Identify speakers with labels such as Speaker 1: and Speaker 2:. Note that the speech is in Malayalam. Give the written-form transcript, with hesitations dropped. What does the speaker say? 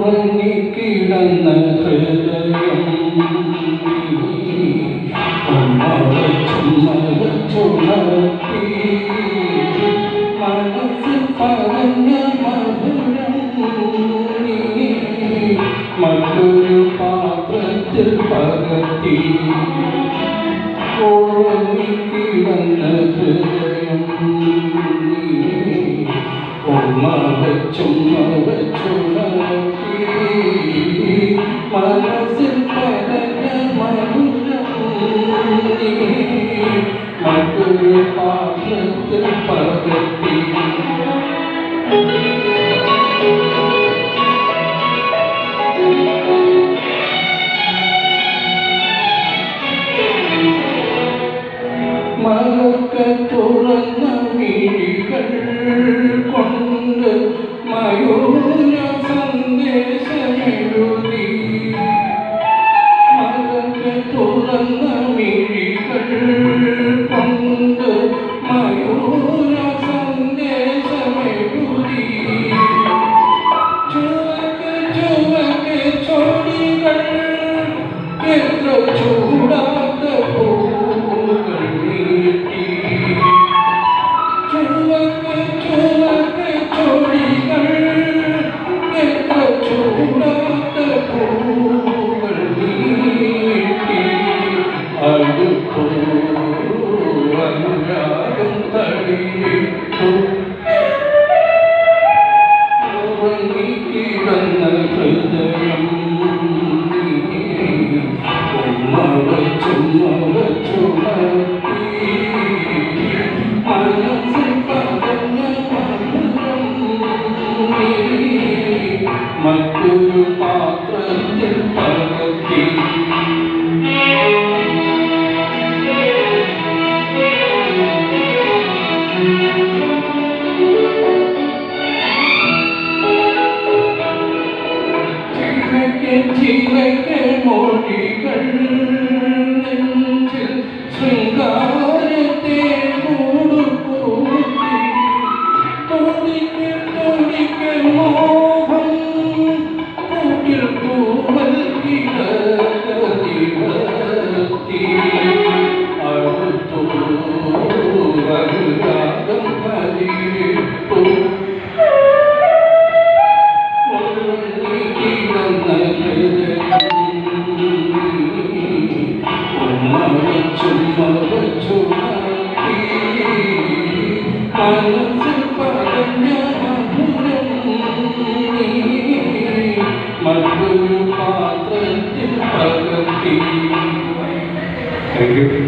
Speaker 1: ഉറങ്ങിക്കിടന്ന ഹൃദയം ചുമച്ചുണർത്തി മനസ്സിൽ പറഞ്ഞ മധുരം മറ്റൊരു പാത്രത്തിൽ പകർത്തി ഉറങ്ങിക്കിടന്ന ഹൃദയം ചുമച്ചുണർത്തി മനസ്സിൽ പറഞ്ഞ മധുരം മറ്റൊരു പാത്രത്തിൽ പകർത്തി മലക്ക തുറന്ന മിഴികൾ കൊണ്ട് മയൂര സന്ദേശമെഴുതി മലക്ക തുറന്ന മിഴികൾ കൊണ്ട് മയൂര സന്ദേശമെഴുതി ചുവക്ക് ചുവക്ക് ചോടികൾ എത്ര ചൂടാത്ത പൂകൾ നീട്ടി ചുവക്ക് ചുവക്ക് ചോടികൾ എത്ര ചൂടാത്ത പൂകൾ നീട്ടി അടുത്തു അനുരാഗം തടിയിട്ടു ഉറങ്ങിക്കിടന്ന ഹൃദയം ചുമച്ചുണർത്തി മനസ്സിൽ പറഞ്ഞ മധുരം മറ്റൊരു പാത്രത്തിൽ പകർത്തി ചിലയ്ക്ക് മൊഴികൾ നെഞ്ചിൽ ശൃംഗാരത്തെ കൂടുകൂട്ടി തൊടിക്ക് മോഹം കൂട്ടിൽ കൂവൽ കിടത്തി അടുത്തു അനുരാഗം പതിയിട്ടു മനസ്സിൽ പറഞ്ഞ മധുരം മറ്റൊരു പാത്രത്തിൽ പകർത്തി. Thank you.